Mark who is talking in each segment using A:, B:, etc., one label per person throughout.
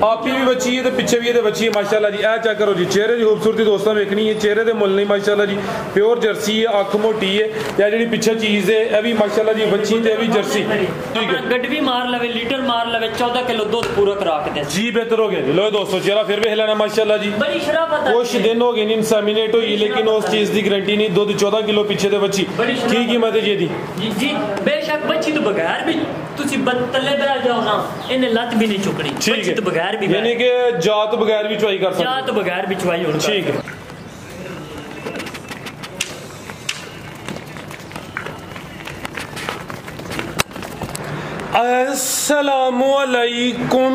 A: आपी भी बची है तो पिछे भी ये बची है माशाल्लाह जी। चेक करो जी चेहरे की खूबसूरती दोस्तों वेखनी है, चेहरे के मुल नहीं माशाल्लाह जी, प्योर जर्सी है, अख मोटी है, या जी पिछे चीज़ है यह भी माशाल्लाह जी बची है भी जर्सी। ठीक है
B: गड्डी मार लवे लीटर मार लवे 14 किलो दूध पूरा करा के जी
A: बेहतर हो गया। लो दोस्तों चेहरा फिर भी हिलाना माशाल्लाह जी,
B: बड़ी शराफत है।
A: कुछ दिन हो गए नहीं इंसामिनेट हुई लेकिन उस चीज़ की गारंटी नहीं। दूध 14 किलो पीछे तो बची की कीमत है जी
B: जी बेशक बची तो बगैर भी तुसी तले बह जाओ ना इन्हें लत भी नहीं चुकनी।
A: ठीक है
B: तो बगैर भी
A: यानी कि जात बगैर भी चुवाई कर सकते,
B: जात बगैर भी चुवाई हो।
A: ठीक है अस्सलामु अलैकुम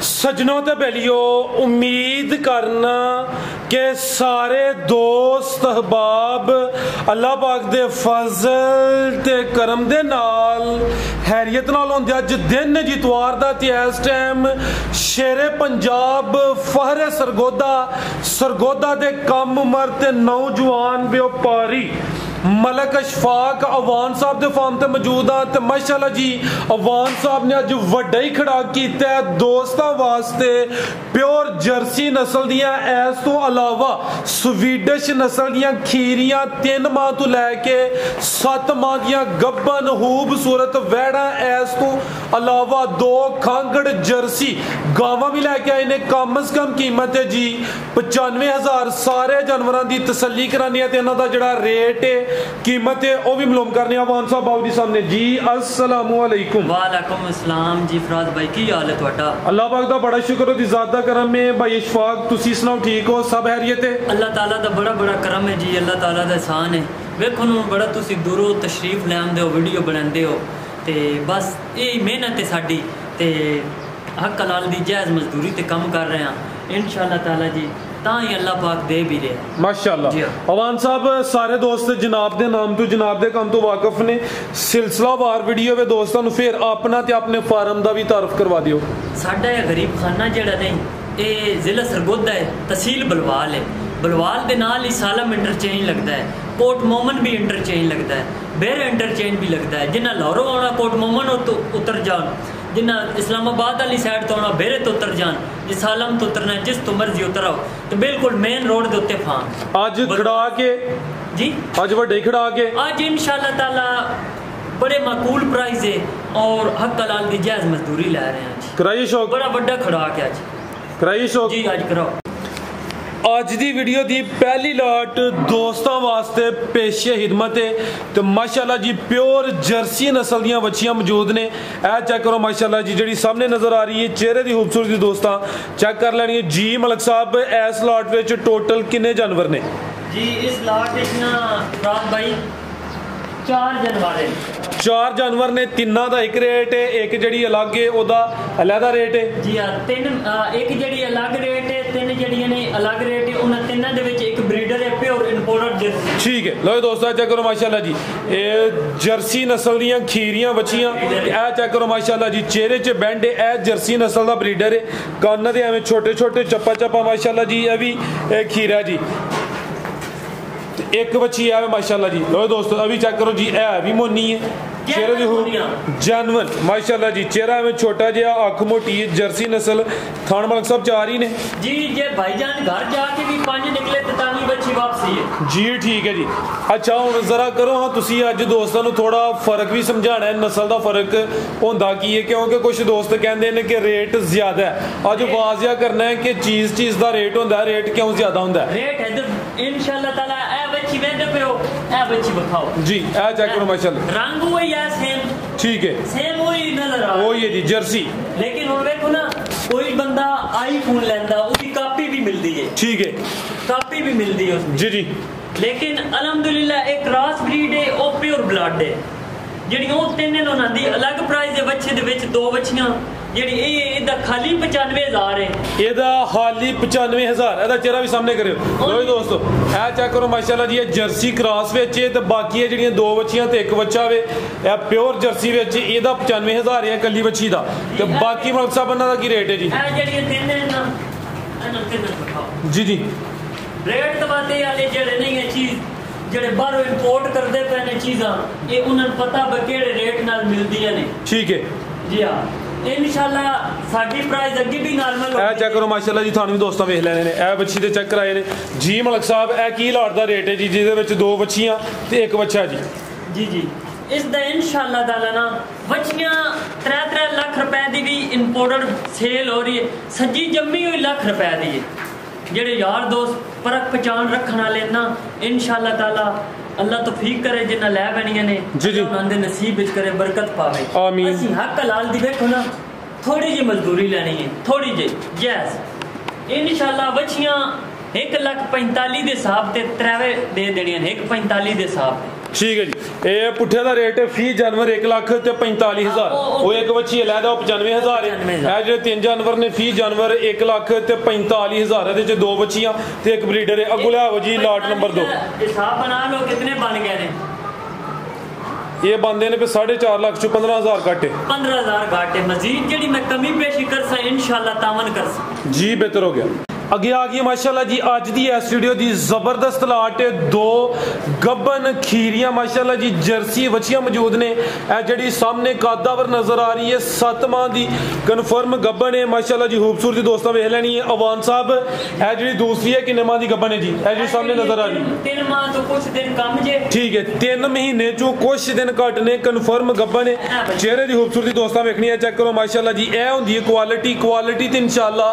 A: सजनों ते बेलियो, उम्मीद करना कि सारे दोस्त अहबाब अल्लाह पाक दे फजल ते करम दे नाल हैरियत नाल होंदे। अज दिन जितवार दा ते इस टाइम शेरे पंजाब फहरे सरगोदा दे कम उमर ते नौजवान व्यापारी मलक अशफाक अवान साहब के फार्म से मौजूद हाँ। तो माशाल्लाह जी अवान साहब ने अज वड्डा ही खड़ा किया दोस्तों वास्ते प्योर जर्सी नस्ल दियां, इस तो अलावा स्वीडिश नस्ल दियां खीरियां 3 माह तो लैके 7 माह दियां गब्बन खूबसूरत वैड़ा, इस तो अलावा 2 खांगड़ जर्सी गावां भी लैके आए ने। कम अज कम कीमत है जी 95,000। सारे जानवरों की तसल्ली करानी है, इन्हों का जोड़ा रेट है कीमत है वह भी मालूम करने अवान साहब बाबू जी सामने जी। अस्सलामु अलैकुम।
B: वालेकुम अस्सलाम जी फराज भाई की हाल है ਤੁਹਾਡਾ?
A: अल्लाह पाक दा बड़ा शुक्र हो, ज़्यादा करम है भाई इशफाक, तुसी सुनाओ ठीक हो, सब हैरियत है?
B: अल्लाह ताला दा बड़ा बड़ा करम है जी, अल्लाह ताला दा एहसान है। वेखो नूं बड़ा तुसी दूरों तशरीफ ले आंदे हो, वीडियो बनांदे हो ते बस यही मेहनत है साडी ते हक हलाल दी जायज़ मजदूरी ते काम कर रहे हैं इंशाअल्लाह ताला जी, ताही अल्लाह पाक दे भी रहे
A: माशाअल्लाह। अवान साहब सारे दोस्त जनाब दे नाम तो जनाब दे काम तो वाकफ ने, सिलसिलावार वीडियो वे दोस्तों फिर अपना ते अपने फार्म दा भी तारफ करवा दियो।
B: साडा ये गरीब खाना जेड़ा नहीं ये जिला सरगोदा है, तहसील बलवाल है। बलवाल के नाल ही सालम इंटरचेंज लगता है, कोट मोमन भी इंटरचेंज लगता है, बेर इंटरचेंज भी लगता है। जिन्हें लाहौरों आना कोट मोमन उतर जान, जिन्हें इस्लामाबाद वाली साइड तो आना बेरे तो उतर जान, जिस सालम तो उतरना जिस तो मर्जी उतर आओ तो बिल्कुल मेन रोड के उत्ते फान
A: आज खड़ा के
B: जी
A: आज वड्डे खड़ा के
B: आज इंशाअल्लाह ताला बड़े माकूल प्राइस है और हक हलाल की जायज़ मजदूरी ला रहे हैं।
A: कराइए शौक
B: बड़ा बड़ा खड़ा के आज
A: कराइए शौक
B: जी आज कराओ।
A: अज दी वीडियो दी पहली लॉट दोस्तों वास्ते पेशे हिदमत है तो माशाल्लाह जी प्योर जर्सी नस्ल दियां बच्चियां मौजूद ने। ए चेक करो माशाल्लाह जी जेडी सामने नजर आ रही है चेहरे की खूबसूरती दोस्तों चेक कर लेनी है जी। मलक साहब इस लॉट में टोटल किन्ने जानवर ने
B: जी? इस लॉट रात भाई 4 जानवर है।
A: 4 जानवर ने, तिन्ना दा एक रेट है, एक जड़ी अलग है ओदा अलहदा रेट है
B: जी हाँ। 3 एक जड़ी अलग रेट है, 3 जड़ियां ने अलग रेट है। उन तिन्ना दे विच एक ब्रीडर है प्योर इंपोर्टेड जर्सी। ठीक है
A: लो दोस्तों चेक करो माशाल्लाह जी ये जर्सी नस्ल दियां खीरियां बच्चियां। ए चेक करो माशाल्लाह जी चेहरे च बैंड है, ए जर्सी नस्ल दा ब्रीडर है, कान दे एवें छोटे छोटे चप्पा चप्पा माशाल्लाह जी। ये भी खीरा जी एक बच्ची है माशाल्लाह जी। लो दोस्तों अभी चेक करो जी ए भी मोनी है, चेहरे की जानवर माशाल्लाह जी, चेहरा में छोटा जिहा, अख मोटी है, जर्सी नस्ल। थान मलक साहब 4 ही ने
B: जी। जे भाईजान घर जाके भी 5 निकले तो तानी बच्ची वापसी है
A: जी। ठीक है जी। अच्छा हुण जरा करो हाँ तुसी अज दोस्तों नूं थोड़ा फर्क भी समझाना है, नस्ल का फर्क होंदा की है क्योंकि कुछ दोस्त कहते हैं कि रेट ज्यादा है। अज वाजिया करना है कि चीज का रेट होंदा है, रेट क्यों ज्यादा होंदा है?
B: रेट है इंशाअल्लाह ताला ए बच्ची वेंदे पे हो ए बच्ची बखाओ जी।
A: ए चेक करो माशाल्लाह
B: रंग वही है सेम,
A: ठीक है
B: सेम वही नजर आ
A: वही है जी जर्सी।
B: लेकिन हुण देखो ना कोई बंदा आईफोन लेंदा उसकी कापी भी मिलती है, ठीक है कापी भी मिलती है उसमें जी जी। लेकिन अल्हम्दुलिल्लाह एक क्रॉस ब्रीड है और प्योर ब्लड है ਜਿਹੜੀ ਉਹ ਤਿੰਨ ਉਹਨਾਂ ਦੀ ਅਲੱਗ ਪ੍ਰਾਈਸ ਦੇ ਬੱਚੇ ਦੇ ਵਿੱਚ 2 ਬੱਚੀਆਂ ਜਿਹੜੀ ਇਹਦਾ ਖਾਲੀ 95,000 ਹੈ। ਇਹਦਾ ਖਾਲੀ 95,000 ਇਹਦਾ ਚਿਹਰਾ ਵੀ ਸਾਹਮਣੇ ਕਰਿਓ ਲੋ ਦੋਸਤੋ ਇਹ ਚੈੱਕ ਕਰੋ ਮਾਸ਼ਾਅੱਲਾ ਜੀ ਇਹ ਜਰਸੀ ਕ੍ਰਾਸ ਵਿੱਚ ਹੈ ਤੇ ਬਾਕੀ ਇਹ ਜਿਹੜੀਆਂ 2 ਬੱਚੀਆਂ ਤੇ 1 ਬੱਚਾ ਵੇ ਇਹ ਪਿਓਰ ਜਰਸੀ ਵਿੱਚ ਇਹਦਾ 95,000 ਹੈ ਕੱਲੀ ਬੱਚੀ ਦਾ ਤੇ ਬਾਕੀ ਮਲਕ ਸਾਹਿਬ ਇਹਨਾਂ ਦਾ ਕੀ ਰੇਟ ਹੈ ਜੀ? ਇਹ ਜਿਹੜੀਆਂ ਤਿੰਨ ਇਹਨਾਂ ਤਿੰਨ ਦਿਖਾਓ ਜੀ
A: ਜੀ।
B: ਰੇਟ ਦਵਾਤੇ ਵਾਲੇ ਜਿਹੜੇ ਨਹੀਂ ਹੈ ਚੀਜ਼ ਜਿਹੜੇ ਬਾਹਰੋਂ ਇੰਪੋਰਟ ਕਰਦੇ ਪਏ ਨੇ ਚੀਜ਼ਾਂ ਇਹ ਉਹਨਾਂ ਨੂੰ ਪਤਾ ਬਈ ਕਿਹੜੇ ਰੇਟ ਨਾਲ ਮਿਲਦੀਆਂ ਨੇ,
A: ਠੀਕ ਹੈ
B: ਜੀ ਹਾਂ। इंशाल्लाह ਸਾਡੀ ਪ੍ਰਾਈਸ ਅੱਗੇ ਵੀ ਨਾਰਮਲ
A: ਇਹ ਚੈੱਕ ਕਰੋ ਮਾਸ਼ਾਅੱਲਾ ਜੀ, ਤੁਹਾਨੂੰ ਵੀ ਦੋਸਤਾਂ ਵੇਖ ਲੈਣੇ ਨੇ। ਇਹ ਬੱਚੀ ਦੇ ਚੈੱਕ ਕਰਾਏ ਨੇ ਜੀ ਮਲਕ ਸਾਹਿਬ। ਇਹ ਕੀ ਲਾਟ ਦਾ ਰੇਟ ਹੈ ਜੀ, ਜਿਹਦੇ ਵਿੱਚ 2 ਬੱਚੀਆਂ ਤੇ 1 ਬੱਚਾ ਜੀ?
B: जी जी इसका इंशाअल्लाह ताला ना बच्चियां 3-3 लाख रुपए की भी इंपोर्टेड सेल हो रही है। सजी जम्मी हुई लाख रुपए की है। जेडे यार दोस्त परख पहचान रखने वाले ना इंशाअल्लाह ताला अल्लाह तौफीक करे जिन्ना लै बैनियां ने जी जी उन्हां दे नसीब विच करे बरकत पावे आमीन। असीं हक हलाल दी देखो ना थोड़ी जी मजदूरी लेनी है, थोड़ी जी यस इंशाअल्लाह बच्चियां 1,45,000 ਦੇ ਹਿਸਾਬ ਤੇ 3 ਦੇ ਦੇਣੀਆਂ ਨੇ 1,45,000 ਦੇ ਹਿਸਾਬ।
A: ठीक है जी। ये पुठे का रेट फी जानवर 1,45,000 वो एक बच्ची अलहदा 95,000 है। जो 3 जानवर ने फी जानवर 1,45,000 है। 2 बच्चियां ते 1 ब्रीडर है। अगू लियाओ जी लाट नंबर 2
B: हिसाब बना लो कितने बन गए ने।
A: ये बनते ने 4.5 लाख चो 15,000 घाटे
B: 15,000 घाटे मजीद जी मैं कमी पेशी कर सा इंशाल्लाह तामन कर सा जी
A: बेहतर हो गया। अगे आ गई माशाल्लाह जी अज दी इस वीडियो दी जबरदस्त लाट। 2 गब्बन खीरियां माशाल्लाह जी जर्सी बच्चियां मौजूद ने। जी सामने कादावर नजर आ रही है 7 माह की कन्फर्म गब्बन है माशाल्लाह जी। खूबसूरती दोस्तों वेख लेनी है। अवान साहब है जी दूसरी है किन्ने माह की गब्बन है जी? है जी सामने नजर आ रही है
B: 3 माह तो कुछ दिन कम जे
A: ठीक है 3 महीने चो कुछ दिन घट ने कन्फर्म गब्बन है। चेहरे की खूबसूरती दोस्तों वेखनी है चेक करो माशाल्लाह जी। यह होंदी है क्वालिटी तो इंशाल्लाह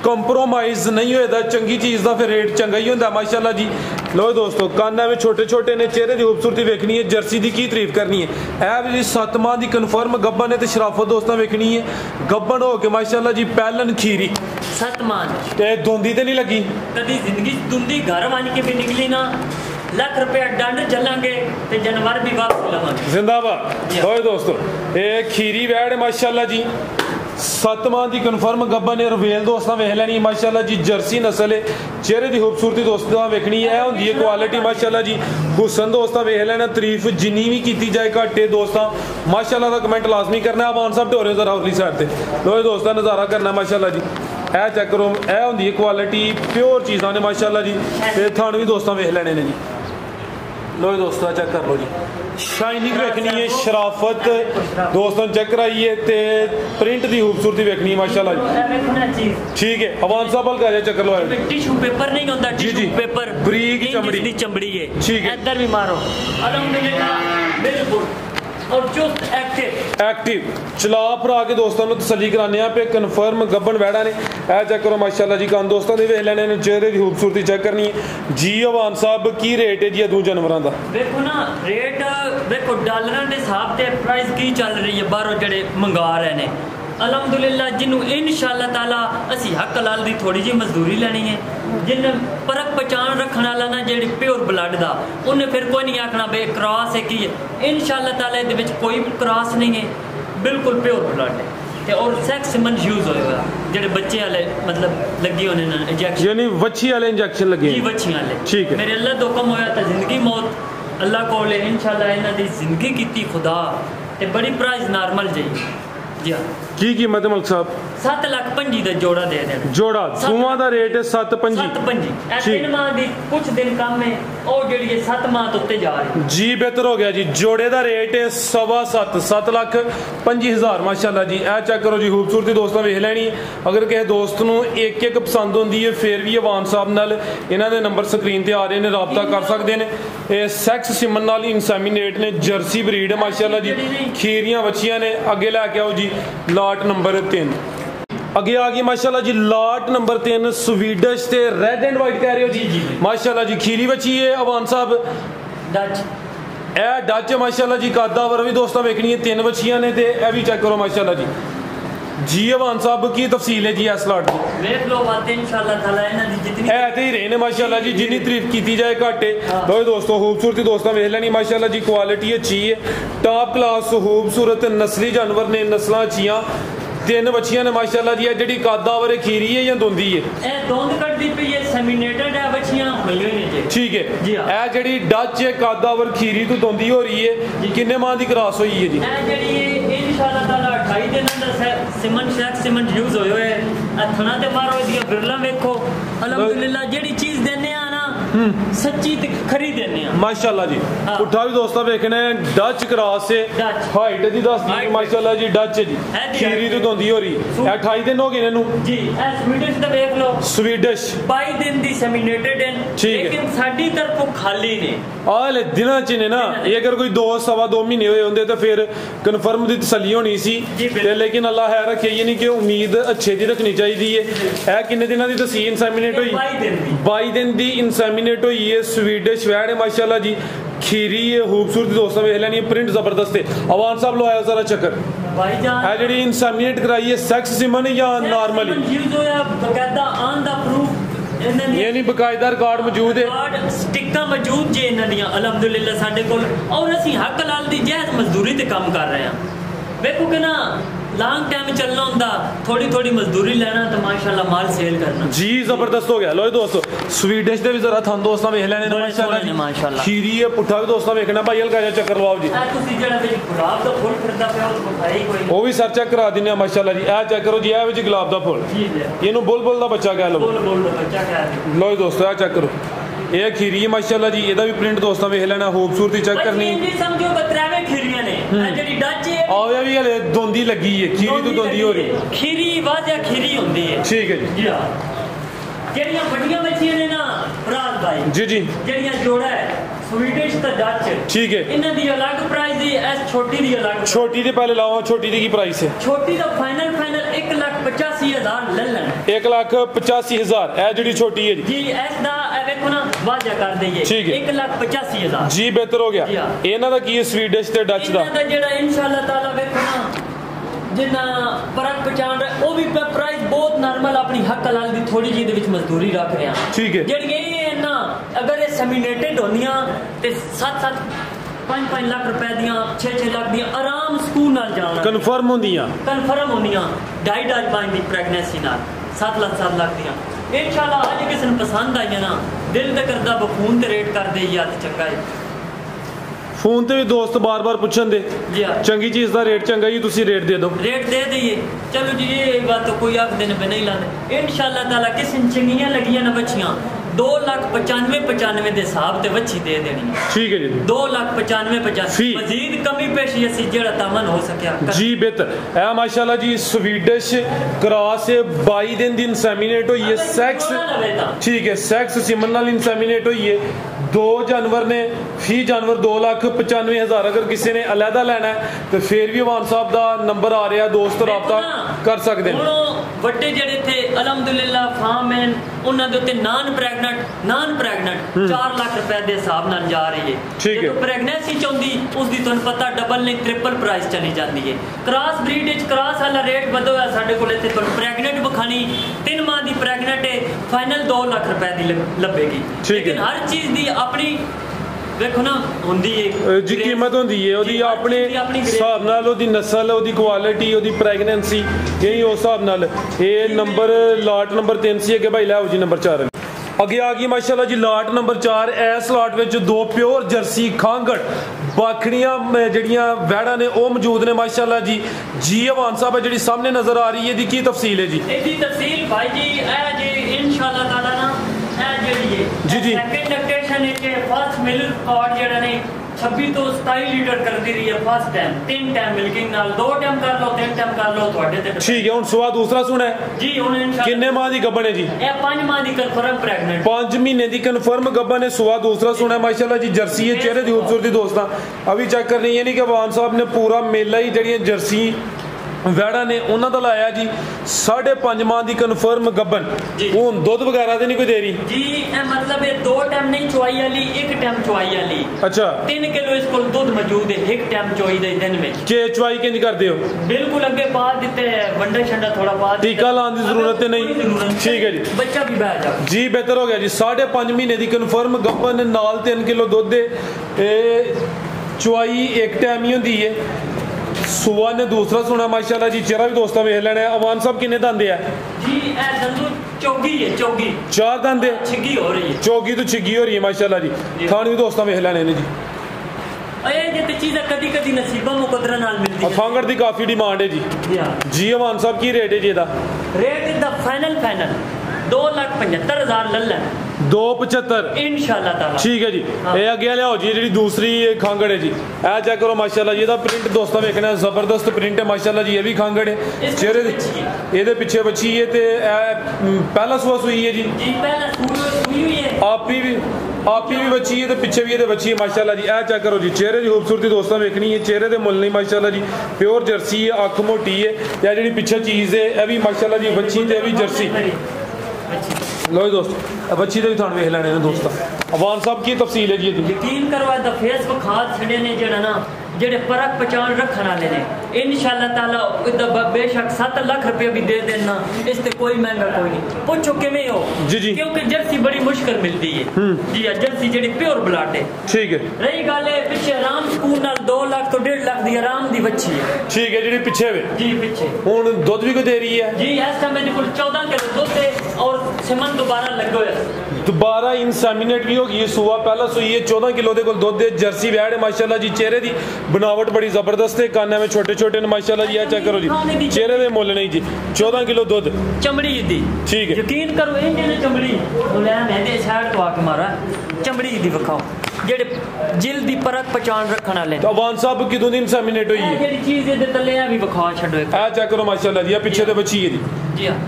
A: कंप्रोमाइज नहीं होएगा। चंगी चीज़ का फिर रेट चंगा ही होंदा माशाल्लाह जी। लो दोस्तों काना में छोटे छोटे ने चेहरे की खूबसूरती वेखनी है। जर्सी की की तारीफ करनी है। यह जी 7 माह की कन्फर्म गब्बन है तो शराफत दोस्तों वेखनी है। गब्बन हो के माशाल्लाह जी पहलन खीरी
B: 7 माह
A: ते धुंदी तो नहीं लगी
B: कभी जिंदगी धुंदी घर बन के भी निकली ना। लाख रुपया डंड चलांगे ते जानवर भी वापस लवांगे
A: जिंदाबाद। लो दोस्तों ये खीरी वैड़ माशाल्लाह जी 7 माह की कन्फर्म गब्बन है। रवेल दोस्तों वेख लैनी माशाल्लाह जी जर्सी नस्ल है। चेहरे की खूबसूरती दोस्तों वेखनी है होंदी है क्वालिटी माशाल्लाह जी। हुसन दोस्तों वेख लेना तारीफ जिनी भी की जाए घट है दोस्तों माशाल्लाह का कमेंट लाजमी करना। आवान साहब ढोरे जरा उरली साइड से लो दोस्तों नज़ारा करना माशाल्लाह जी। यह चेक करो यह होंदी है क्वालिटी प्योर चीज़ां ने माशाल्लाह जी। ते थान भी दोस्तों वेख लेने ने जी। लो दोस्तों चेक कर लो जी शाइनिंग वेखनी है शराफत दोस्तों चेक कराइए ते प्रिंट की खूबसूरती वेखनी है माशाल्लाह जी। ठीक है अवान साहब हल्का जा चक्कर लो
B: टिश्यू पेपर नहीं होता टिश्यू पेपर
A: बरीक
B: चमड़ी है
A: ठीक है
B: इधर भी मारो अल्हम्दुलिल्लाह बिल्कुल और चुस्त एक्टिव
A: चला भरा के दोस्तों को तसली कराने पे कन्फर्म गब्बन वैड़ा ने। यह चेक करो माशाल्लाह जी कान दोस्तों ने वेख लेने ने चेहरे की खूबसूरती चेक करनी है जी। अवान साहब की रेट है जी 2 जानवरों का?
B: देखो ना रेट देखो डॉलर के हिसाब से प्राइस की चल रही है बाहरों जड़े मंगा रहे हैं अलहमदुलिल्लाह जिन्हों इंशाअल्लाह ताला असी हक हलाल दी थोड़ी जी मजदूरी लेनी है। जिन परख पहचान रखने वाला ना जी प्योर ब्लड का उन्हें फिर कोई नहीं आखना बे क्रॉस है की है। इंशाअल्लाह ताला ये कोई क्रॉस नहीं है बिल्कुल प्योर ब्लड है। और सैक्स यूज होएगा जेडे बच्चे वाले मतलब लगी होने इंजेक्शन
A: यानी वच्छी वाले इंजेक्शन लगे
B: जी वच्छी वाले
A: ठीक है।
B: मेरे अल्लाह तो हुक्म होया था जिंदगी मौत अल्लाह को इंशाअल्लाह इन्हां दी जिंदगी कीती खुदा ते बड़ी प्राइस नॉर्मल जाइए जी। हाँ
A: की कीमत है मलक साहब?
B: 7,25,000 का जोड़ा दे देना जोड़ा
A: सुमा दा रेट है 7,25
B: 3 माह दी कुछ दिन कम है और जेडी 7 माह तो उत्ते जा रही
A: जी। बेहतर हो गया जी जोड़े दा रेट है 7,25,000 माशाल्लाह जी। ए चेक करो जी खूबसूरती दोस्तों वेख लैनी। अगर किसी दोस्त नूं एक पसंद होंदी है फिर भी अवान साहब नाल इन्हां दे नंबर स्क्रीन ते आ रहे ने राबता कर सकते हैं। ये सैक्स सिमन नाल इंसैमिनेट ने जर्सी ब्रीड है माशाल्लाह जी। खीरियां बच्चियां ने अगे लैके आओ जी लाट नंबर 3 अगे आ गई माशाल्लाह जी लाट नंबर 3 स्वीडिश ते रेड एंड व्हाइट कह रहे हो जी माशाल्लाह जी। खीरी बच्ची है अवान साहब
B: डच
A: ए डच माशाल्लाह जी। कादावर भी दोस्तों वेखनी है 3 बच्चियां ने ते ए भी चेक करो माशाल्लाह जी। जी अवान साहब की तफसील है जी इस लाट की
B: देख लो बातें इंशाअल्लाह ताला इन्हां दी जितनी
A: है ते ही रहे ने माशाल्लाह जी जिन्नी तारीफ की जाए घाटे। लो दोस्तों खूबसूरती दोस्तों वेख लेनी माशाल्लाह जी क्वालिटी अच्छी है टॉप क्लास खूबसूरत नस्ली जानवर ने नस्लां अच्छियां 3 बच्चियां ने माशाल्लाह जी। जी कादावर खीरी है या धुंदी है?
B: ए धुंद कटदी पई है सेमिनेटेड है बच्चियां मिली हुई ने
A: ठीक है जी। ए जेडी डच है कादावर खीरी तो धुंदी हो रही है किन्ने माह दी क्रॉस हुई है जी?
B: ए जेडी इंशाअल्लाह ताला 28 दिन अंदर सिमन यूज होए हुए अथना ते मारो दी बिरला देखो अल्हम्दुलिल्लाह जेडी चीज देने आ ना सच्ची ते खरी देने
A: माशाल्लाह जी। पुट्ठा भी दोस्तों वेखना है डच क्रॉस से हाइट दी दस माशाल्लाह जी डच जी खीरी तो दोंदी हो रही 28 दिन हो गए इन्हू
B: जी। ए स्वीडिश दा देख लो
A: स्वीडिश
B: 22 दिन दी सेमिनेटेड है लेकिन साडी तरफों खाली ने
A: आले दिना च ने ना ये अगर कोई 2 सवा 2 महीने होए होंदे तो फिर कन्फर्म दी तसल्ली होनी सी लेकिन अल्लाह है रखे ये नहीं कि उम्मीद अच्छे दी रखनी चाहिए है। किन्ने दिना दी दसी इंसेमिनेट होई 22 दिन दी इंसेमिनेट होई है स्वीडिश वैड है माशाल्लाह जी खीरी है खूबसूरत दोस्तों वेख लैनी प्रिंट जबरदस्त है। अवान साहब लो आया जरा चक्कर भाईजान है जेडी इंसेमिनेट कराई है सेक्स सिमन या नॉर्मली
B: यूज होया बकायदा ऑन द प्रूफ
A: ये नहीं बकायदा रिकॉर्ड मौजूद है
B: स्टिक्का मौजूद जे इन्हां दियां अल्हम्दुलिल्लाह साडे कोल और असीं हक हलाल दी जायज मजदूरी ते काम कर रहे हैं। देखो कि ना लॉन्ग टाइम चलना होंदा थोड़ी थोड़ी मजदूरी लेना तो माशाल्लाह माल सेल करना जी
A: जबरदस्त हो गया। लो दोस्तों स्वीडिश दे भी जरा थान दोस्तां वेख लेने माशाल्लाह खीरी है पुट्ठा भी दोस्तां वेखना भाई हल्का जा चक्कर लवाओ जी।
B: तुसी जेड़ा विच गुलाब दा फुल फिरदा पिया उस बखाई कोई
A: वो भी सर चेक करा दिने माशाल्लाह जी। ए चेक करो जी ए विच गुलाब दा फुल इनु बुलबुल दा बच्चा कह लो
B: बुलबुल दा बच्चा कह
A: लो दोस्तों ए चेक करो ये खीरी है माशाल्लाह जी एदा भी प्रिंट दोस्तों वेख लेना खूबसूरती चेक करनी
B: जी समझो बतरावे खीरियां ने जेडी डच है
A: आया भी हले दोंदी लगी है खीरी तो दोंदी हो रही
B: खीरी वाजा खीरी होंदी है ठीक है जी हां जेडियां बड़ियां मच्छियां ने ना फराज भाई जी जी जेडियां जोड़ा है स्वीडिश ते डच ठीक है इन्हां दी अलग प्राइस है एस छोटी दी अलग छोटी दे पहले लाओ छोटी दी की प्राइस है छोटी दा फाइनल 1,85,000 ले लेना
A: 1,85,000 ए जेडी छोटी है
B: जी एस दा देखो ना वाजा कर दईए 1,85,000
A: जी बेहतर हो गया। इन्हां दा की है स्वीडिश ते डच दा
B: इन्हां दा जेड़ा इंशाअल्लाह ताला देखो ना जिन्ना परख पहचान रहे वो भी प्राइस बहुत नॉर्मल अपनी हक हलाल दी थोड़ी जी दे विच मजदूरी रख रहे हैं ठीक है जेड़ी ये ना अगर ये सेमिनेटेड होनियां ते 7-7 5-5 लाख रुपए दियां 6-6 लाख दियां आराम स्कूल नाल जाना
A: कंफर्म होंदियां
B: 2.5 दी प्रेगनेंसी नाल 7 लाख दियां इंशाल्लाह आज किसी ने पसंद आई ना दिल ते करदा बफून ते रेट कर दे या ते चंगा है
A: फोन ते भी दोस्त बार बार पूछन दे चंगी चीज का रेट चंगा जी तुसी रेट दे दो
B: रेट दे दईए चलो जी ये बात तो कोई आख देने पे नहीं लाने इंशाल्लाह ताला किसी चंगियां लगियां ना बच्चियां 2,95,95 दे हिसाब ते बच्ची दे देनी ठीक है जी 2,95,95 मजीद कमी पेशी असी जेड़ा तमन हो सकिया
A: जी बेहतर है माशाल्लाह जी स्वीडिश क्रॉस 22 दिन दी इंसेमिनेट हुई है सेक्स ठीक है सेक्स सिमन नाल इंसेमिनेट हुई है 2 जानवर ने फी जानवर 2,95,000 अगर किसी ने अलहदा लेना है तो फिर भी अवान साहब का नंबर आ रहा दोस्त राबता कर सकते हैं
B: बड़े जेड़े थे अल्हम्दुलिल्लाह फार्म हैं उन्हां दे उत्ते नॉन प्रेगनेंट 4 लाख रुपए दे हिसाब नाल जा रही है ठीक है तो प्रेगनेंसी चोंदी उस दी तुहानू पता डबल नहीं ट्रिपल प्राइस चली जाती है क्रॉस ब्रीड विच क्रॉस वाला रेट बदो है साडे कोल इत्थे प्रेगनेंट बखानी 3 माह दी प्रेगनेंट है फाइनल 2 लाख रुपए दी लभेगी लेकिन हर चीज दी अपनी देखो ना होंदी है
A: जी कीमत होंदी है ओदी अपने हिसाब नाल ओदी नस्ल ओदी क्वालिटी ओदी प्रेगनेंसी यही उस हिसाब नाल ये नंबर लाट नंबर 3 सी है भाई लाओ जी नंबर 4 अगे आ गई माशाल्लाह जी लाट नंबर 4 इस लाट विच 2 प्योर जर्सी खांगड़ बाखड़ियां जड़ियां वैड़ा ने वो मौजूद ने माशाल्लाह जी अवान साहब जी सामने नजर आ रही है दी की तफसील है जी
B: इसकी तफसील भाई जी ए जी इंशाल्लाह ताला ना ए जेडी है जी सेकंड लैक्टेशन है फर्स्ट मिल्क रिकॉर्ड जेड़ा ने 26 तो 27 लीटर कर दी रही है फर्स्ट टाइम 3 टाइम मिल्किंग नाल 2 टाइम कर लो 3 टाइम कर लो ਤੁਹਾਡੇ ਤੇ
A: ठीक है हुन सवा दूसरा सुना है
B: जी हुन इंशाल्लाह कितने
A: माह दी गब्बन है जी
B: ए 5 माह दी कंफर्म प्रेग्नेंट
A: 5 महीने दी कंफर्म गब्बन है सवा दूसरा सुना है माशाल्लाह जी जर्सी है चेहरे दी खूबसूरती दोस्तां अभी चेक कर रही है नहीं कि अवान साहब ने पूरा मेला ही जड़ियां जर्सी वैड़ा ने उन्होंने तो लाया जी 5.5 माह की कन्फर्म गब्बन हूँ दुध वगैरह तो नहीं कोई दे रही
B: जी मतलब ये 2 टाइम नहीं चुवाई वाली 1 टाइम चुवाई वाली अच्छा 3 किलो इसको दूध मौजूद है 1 टाइम चुवाई दे दिन में
A: के चुवाई किंज करते हो
B: बिल्कुल अगे बाद दिते वंडा छंडा थोड़ा बाद
A: टीका लाने की जरूरत नहीं ठीक है जी
B: बच्चा भी बैठ जा
A: जी बेहतर हो गया जी 5.5 महीने की कन्फर्म गब्बन नाल 3 किलो दूध चुवाई 1 टाइम ही होंगी है सुबह ने दूसरा सुना माशाल्लाह जी चेहरा भी दोस्तों वेख लेना है अवान साहब किन्ने दंद है
B: जी ए दंदू चौगी है चौगी
A: 4 दंद है
B: छिगी हो रही है
A: चौगी तो छिगी हो रही है माशाल्लाह जी खान भी दोस्तों वेख लेने ने जी
B: ए जे ते चीज़ कदी-कदी नसीबा मुकद्दर नाल मिलदी है
A: खांगड़ दी काफी डिमांड है जी अवान साहब की रेट है जी दा
B: रेट दा फाइनल 2,75,000 ले लेना
A: 275
B: इंशाल्लाह ताला।
A: ठीक है जी। ये अगे लियाओ जी जी दूसरी खांगड़ है जी, ए चेक करो माशाल्लाह जी, ਇਹਦਾ प्रिंट दोस्तों वेखना जबरदस्त प्रिंट है माशाल्लाह जी। ये भी खांगड़ है, चेहरे ਇਹਦੇ ਪਿੱਛੇ ਬੱਚੀ है ਤੇ पहला सूआ सुई है जी,
B: पहला सूआ सुई हुई है।
A: आपी भी बच्ची है तो पिछे भी ये बच्ची है माशाल्लाह जी। चेक करो जी चेहरे की खूबसूरती दोस्तों वेखनी है, चेहरे के मुल नहीं माशाल्लाह जी, प्योर जर्सी है, अख मोटी है, या जी पिछे चीज़ है यह भी माशाल्लाह जी बच्ची तो भी जर्सी। लो जी दोस्त बच्ची तो भी थाने वेख लेने दोस्तों। अवान साहब की तफसील है जी,
B: यकीन करो फेस खाद छड़े ने जड़ा ना जेडे परख पहचान रखने वाले ने इंशाल्लाह ताला बेशक 7 लाख रुपये भी दे देना, इस ते कोई महंगा कोई नहीं। पूछो किवें हो
A: जी जी,
B: क्योंकि जर्सी बड़ी मुश्किल मिलती है जी, जर्सी जेडी प्योर ब्लड है।
A: ठीक है।
B: रही गल है पिछे आराम स्कूल नाल 2 लाख तो 1.5 लाख दी आराम दी बच्ची है।
A: ठीक है जी पिछे वे
B: जी पिछे
A: हुन दुध भी को दे रही है
B: जी, इस टाइम मेरे को 14 किलो दुध है और सिमन दोबारा लगो है,
A: दोबारा इंसेमिनेट भी होगी ये सूआ पहला सुई है, 14 किलो दे कोल दुध है, जर्सी वैड़ है माशाल्लाह जी। चेहरे दी बनावट बड़ी जबरदस्त है, काने में छोटे छोटे ने माशाल्लाह जी। चेक करो जी चेहरे दे मुल नहीं जी, 14 किलो दुध
B: चमड़ी दी। ठीक है यकीन करो इंजन चमड़ी बोले मैं साइड तो आके मारा चमड़ी दी विखाओ जेडे जिल दी परख पहचान रखने वाले।
A: तो अवान साहब किदों दी इंसेमिनेट हुई है
B: जेडी चीज दे तले भी विखा छड़ो।
A: चेक करो माशाल्लाह जी, पीछे ते बच्ची है जी।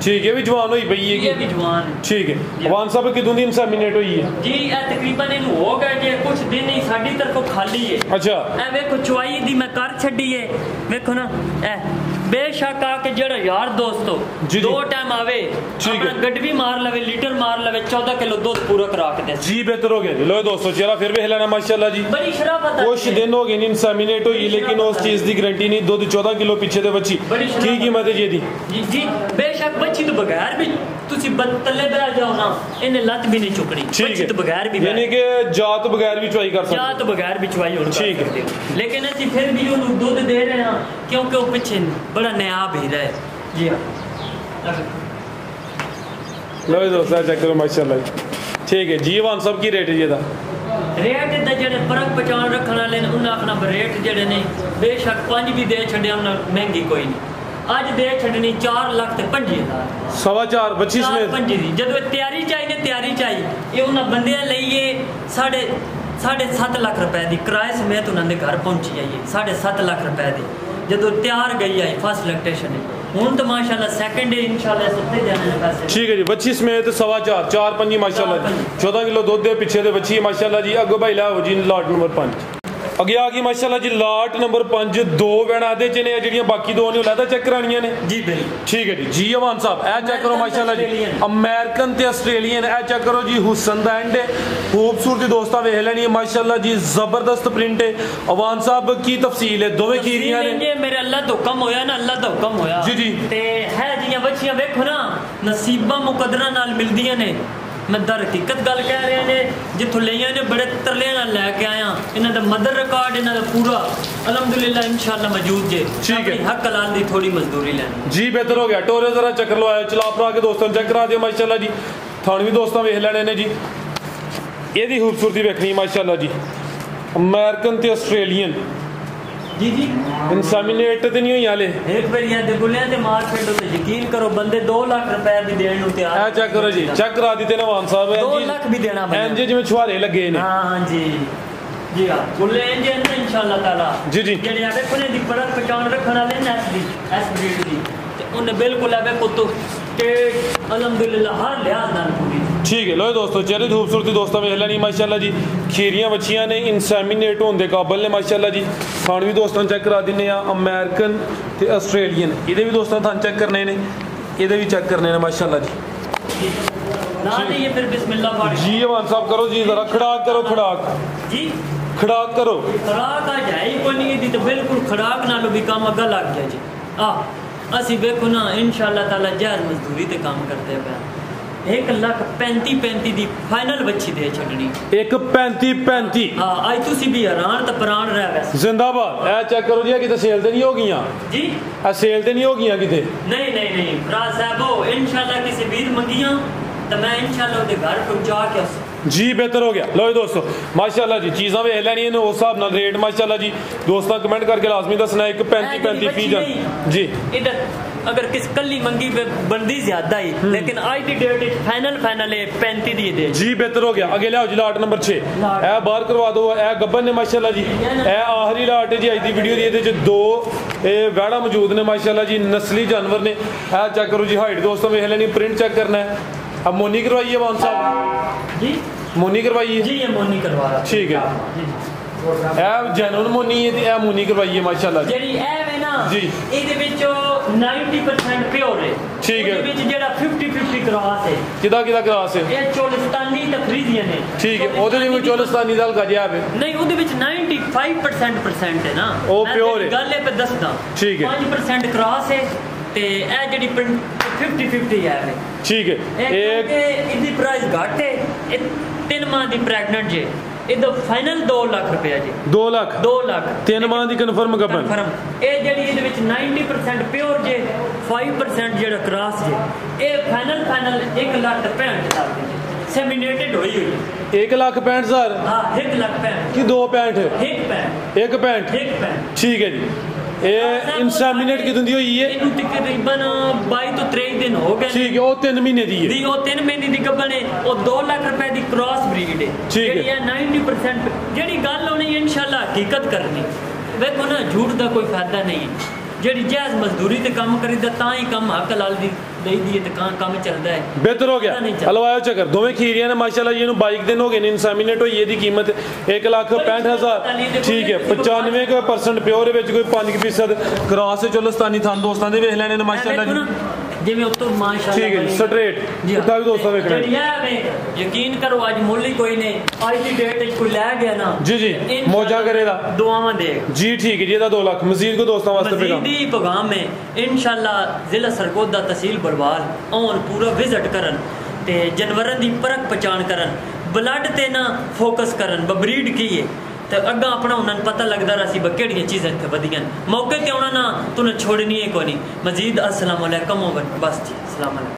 A: ठीक है भी जवान हुई पई है,
B: ये भी जवान। ठीक
A: है अवान साहब किदों दी इंसेमिनेट हुई है
B: जी? तकरीबन इनु हो गए जे कुछ दिन ही साडी तरफों खाली है।
A: अच्छा
B: ए वेखो चुवाई दी मैं कर छड़ी है, वेखो ना ए बेशक आके जड़ा यार दोस्तों 2 टाइम आवे अपना गड्डी मार लवे लीटर मार लवे 14 किलो दूध पूरा करा के दे जी। बेहतर हो गया जी। लो दोस्तों चेहरा फिर भी हिलाना माशाल्लाह जी, बड़ी शराफत है। कुछ दिन हो गए इंसेमिनेट हुई लेकिन उस चीज की गारंटी नहीं, दूध 14 किलो पीछे ते बच्ची की कीमत है जी? जी बेशक बच्ची तो बगैर भी तुसी तले बैठ जाओ ना इन्हें लत भी नहीं चुकनी, बच्ची तो बगैर भी
A: यानी कि जात बगैर भी चुवाई कर सकते,
B: जात बगैर भी चुवाई हो ठीक है। लेकिन असि फिर भी उन्हें दूध दे रहे हैं क्योंकि वो पीछे बड़ा नयाब ही रहे जी। हाँ
A: लो दोस्तों चेक करो माशाल्लाह ठीक है जी। अवान साहब की रेट है जी?
B: रेट दा जेडे परख पहचान रखने वाले ने उन्हें अपना रेट जेडे ने बेशक 5 भी दे छड़े, महंगी कोई नहीं। आज दे छड़नी 4 लाख ते 25,000 4.25 बच्ची समेत 25 दी। जब तैयारी चाहिए तैयारी चाहिए ये उन्हें बंदे लिए 7.5 लाख रुपए की किराए समेत उन्होंने घर पहुंची आई है 7.5 लाख रुपए की जो तैयार गई आई फर्स्ट लैक्टेशन है। हूं तो माशाल्लाह सेकंड है इंशाल्लाह सत्ते जाने पैसे। ठीक है जी बच्ची समेत 4.25 4.5 माशाल्लाह 14 किलो दूध दे पीछे दे बच्ची माशाल्लाह जी। अगो भाई लाओ जी लॉट नंबर 5 अगे आ गई माशाल्लाह जी लॉट नंबर 5 2 बैणा दे च ने जेडियां बाकी 2 ने लैदा चेक करानियां ने जी बिल्कुल। ठीक है जी अवान साहब ए चेक करो माशाल्लाह जी अमेरिकन ते ऑस्ट्रेलियन ए चेक करो जी हुसन दा एंड है खूबसूरती दोस्ता वेख लेनी है माशाल्लाह जी जबरदस्त प्रिंट है। अवान साहब की तफसील है दोवें खीरियां ने मेरे अल्लाह तो हुक्म होया ना अल्लाह दा हुक्म होया जी जी ते है जियां बच्चियां वेखो ना नसीबा मुकदरा नाल मिलदियां ने। मैं दर हकीकत गल कह रहे ने जिथों लिया ने बड़े तरले नाल लैके आया इन्हां दा मदर रिकॉर्ड इन्हां दा पूरा अलहमदुलिल्लाह इंशाल्लाह मौजूद जे। ठीक है हक हलाल दी थोड़ी मजदूरी लेनी जी बेहतर हो गया। टोरे जरा चक्कर लवाया चला परा के दोस्तों चेक करा दियो माशाल्लाह जी। थान भी दोस्तों वेख लेने ने जी एदी खूबसूरती वेखनी माशाल्लाह जी अमेरिकन ते ऑस्ट्रेलियन जी जी इंसेमिनेट ते नहीं हुई हाले एक बार याद गुलियां ते मार छड्डो ते यकीन करो बंदे 2 लाख रुपए भी देण नु तैयार। ए चेक करो जी चेक करा दी ते नवान साहब 2 लाख भी देना भाई एंजे जिवें छुहारे लगे ने। हां जी जी हां गुले एंजे इंशाल्लाह ताला जी जी जेडे आवे कोने दी परख पहचान रखण वाले ने एस ब्रीड दी ते उन्हें बिल्कुल आवे कुत्तो के अलहमदुलिल्लाह हर लिहाज नाल पूरी। ठीक है लो दोस्तों चेहरे खूबसूरती दोस्तों वेख लेनी माशाल्लाह जी खीरियां बच्चियां ने इंसेमिनेट होने के काबल ने माशाल्लाह जी। थान भी दोस्तों चेक करा दिने अमेरिकन ते ऑस्ट्रेलियन ये भी दोस्तों थान चेक करने ने ये भी चेक करने ने माशाल्लाह जी। ना ये फिर बिस्मिल्लाह जी अवान साहब करो जी जरा खड़ाक करो खड़ाक जी खड़ाक करो खड़ाक आ जाए कोई नहीं दी तो बिल्कुल खड़ाक नालों भी काम अगा लग गया जी। असी देखो ना इंशाल्लाह ताला जायज मजदूरी ते काम करते पे 1,35,35 दी फाइनल बच्ची दे छड़नी 1,35,35 हां आज तुसी भी हैरान ते प्राण रह गए जिंदाबाद। ए चेक करो जी किते सेल ते नहीं हो गईयां जी आ सेल ते नहीं हो गईयां किते नहीं भरा साहबो इंशाल्लाह किसी वीर मंगियां तो मैं इंशाल्लाह उहदे घर पहुंचा के जी बेहतर हो गया। लो दोस्तों माशाल्लाह जी चीज़ां वेख लैनियां ने उस हिसाब नाल रेट माशाल्लाह जी दोस्तों कमेंट करके लाजमी दसना 1,35,35 फी जी अगर किस कली मंगी पे बंदी ज्यादा ही, लेकिन आज की डेट फाइनल फाइनल है 35 दी दे
A: जी। बेहतर हो गया। अगे लियाओ जी लाट नंबर 6 ए बाहर करवा दो। ए गब्बन ने माशाल्लाह जी, ए आखिरी लाट है जी अज दी वीडियो दी। ਇਹਦੇ ਚ दो वैड़ा मौजूद ने माशाल्लाह जी, नस्ली जानवर ने। ए चेक करो जी हाइट दोस्तों, वेख लेनी, प्रिंट चेक करना है। अब मोनी करवाई है मान साहब
B: जी,
A: मोनी करवाई है
B: जी, ये मोनी करवा रहा।
A: ठीक है, ਇਹ ਜੈਨੂਨ ਮੋਨੀ ਹੈ ਤੇ ਇਹ ਮੋਨੀ ਕਰਵਾਈ ਹੈ ਮਾਸ਼ਾਅੱਲਾ
B: ਜਿਹੜੀ ਇਹ ਵੇ ਨਾ
A: ਜੀ,
B: ਇਹਦੇ ਵਿੱਚ 90% ਪਿਓਰ ਹੈ।
A: ਠੀਕ ਹੈ,
B: ਇਹਦੇ ਵਿੱਚ ਜਿਹੜਾ 50-50 ਕ੍ਰਾਸ ਹੈ।
A: ਕਿਹਦਾ ਕ੍ਰਾਸ ਹੈ?
B: ਇਹ ਚੋਲਿਸਤਾਨੀ ਤੇ ਫਰੀਜ਼ੀਅਨ ਹੈ।
A: ਠੀਕ ਹੈ, ਉਹਦੇ ਲਈ ਕੋਈ ਚੋਲਿਸਤਾਨੀ ਦਾ ਹਲਕਾ ਜਿਹਾ ਹੈ
B: ਨਹੀਂ, ਉਹਦੇ ਵਿੱਚ 95% ਹੈ ਨਾ,
A: ਉਹ ਪਿਓਰ ਹੈ।
B: ਗੱਲ ਹੈ पे ਦੱਸਦਾ।
A: ਠੀਕ ਹੈ,
B: 5% ਕ੍ਰਾਸ ਹੈ ਤੇ ਇਹ ਜਿਹੜੀ 50-50 ਹੈ।
A: ਠੀਕ ਹੈ,
B: ਇੱਕ ਇਹਦੀ ਪ੍ਰਾਈਸ ਘੱਟ ਹੈ। ਇਹ 3 ਮਾਹ ਦੀ ਪ੍ਰੈਗਨੈਂਟ ਜੇ। ਇਹਦਾ ਫਾਈਨਲ 2 ਲੱਖ ਰੁਪਏ ਜੀ। 2 ਲੱਖ
A: 3 ਮਾਹ ਦੀ ਕਨਫਰਮ ਗੱਬਨ।
B: ਇਹ ਜਿਹੜੀ ਇਹਦੇ ਵਿੱਚ 90% ਪਿਓਰ ਜੇ, 5% ਜਿਹੜਾ ਕ੍ਰਾਸ ਜੇ। ਇਹ ਫਾਈਨਲ 1,65,000 ਦੀ ਸੈਮੀਨੇਟਡ ਹੋਈ ਹੋਈ ਹੈ।
A: 1,65,000
B: ਹਾਂ, 1,65,000
A: ਕੀ 2.65?
B: 1.65
A: ਠੀਕ ਹੈ ਜੀ। ਇਹ ਇਨਸੈਮੀਨੇਟ ਕਿਦੋਂ ਦੀ ਹੋਈ ਹੈ?
B: ਇਹਨੂੰ ਤਕਰੀਬਨ 22 ਤੋਂ 23 ਦਿਨ ਹੋ ਗਏ।
A: ਠੀਕ ਹੈ, ਉਹ 3 ਮਹੀਨੇ ਦੀ ਹੈ।
B: ਉਹ 3 ਮਹੀਨੇ ਦੀ ਗੱਬਨ ਹੈ। ਉਹ 2 ਲੱਖ ਰੁਪਏ ਦੀ ਕ੍ਰਾਸ ਬਰੀਡ ਹੈ। ਜਿਹੜੀ ਹੈ 90% ਜਿਹੜੀ ਗੱਲ ਹੋਣੀ ਇਨਸ਼ਾਅੱਲਾ ਹਕੀਕਤ ਕਰਨੀ। ਵੇਖੋ ਨਾ, ਝੂਠ ਦਾ ਕੋਈ ਫਾਇਦਾ ਨਹੀਂ ਹੈ। ਜਿਹੜੀ ਜਾਇਜ਼ ਮਜ਼ਦੂਰੀ ਤੇ ਕੰਮ ਕਰੀਦਾ ਤਾਂ ਹੀ ਕੰਮ ਹੱਕ ਲਾਲ ਦੀ ਲਈਦੀ ਹੈ ਤੇ ਕੰਮ ਚੱਲਦਾ ਹੈ।
A: ਬਿਹਤਰ ਹੋ ਗਿਆ। ਹਲਵਾਇਓ ਚੱਕਰ ਦੋਵੇਂ ਖੀਰੀਆਂ ਨੇ ਮਾਸ਼ਾਅੱਲਾ ਜੀ, ਇਹਨੂੰ 22 ਦਿਨ ਹੋ ਗਏ ਨੇ ਇਨਸੈਮੀਨੇਟ ਹੋਈ। ਇਹਦੀ ਕੀਮਤ 1,65,000। ਠੀਕ ਹੈ, 95% ਪਿਓਰ ਵਿੱਚ ਕੋਈ 5% ਕ੍ਰਾਸ ਚੋਲਿਸਤਾਨੀ ਥਾਨ ਦੋਸਤਾਂ ਦੇ ਵੇਖ ਲੈਣੇ ਨੇ ਮਾਸ਼ਾਅੱਲਾ ਜੀ।
B: ਜਿਵੇਂ ਉੱਤੋਂ ਮਾਸ਼ਾਅੱਲਾ
A: ਠੀਕ ਹੈ, ਸਟ੍ਰੇਟ ਉੱਠਾ ਵੀ ਦੋਸਤਾਂ ਵੇਖਣਾ
B: ਯਕੀਨ ਕਰੋ, ਅੱਜ ਮੁੱਲ ਹੀ ਕੋਈ ਨਹੀਂ। ਅੱਜ ਦੀ ਡੇਟ ਵਿੱਚ ਕੋਈ ਲੈ ਗਿਆ ਨਾ
A: ਜੀ ਜੀ ਮੌਜਾ ਕਰੇਗਾ,
B: ਦੁਆਵਾਂ ਦੇ ਜੀ।
A: ਠੀਕ ਹੈ ਜੀ, ਇਹਦਾ 2 ਲੱਖ ਮਜ਼ੀਦ ਕੋ ਦੋਸਤਾਂ ਵਾਸਤੇ
B: पैगाम है इंशाअल्लाह। जिला सरगोदा तहसील बरवाल आउन पूरा विजिट करन ते जानवरां दी परख पहचान करन, ब्लड ते ना फोकस करन, ब्रीड की है तो अग्गा अपना उन्हें पता लगता रहा सी केड़ियां चीज़ां इत्थे वधियां मौके ते आउणा ना तुने छोड़नी है कोई नहीं। मजीद अस्सलाम वालेकुम बस जी, अस्सलाम वालेकुम।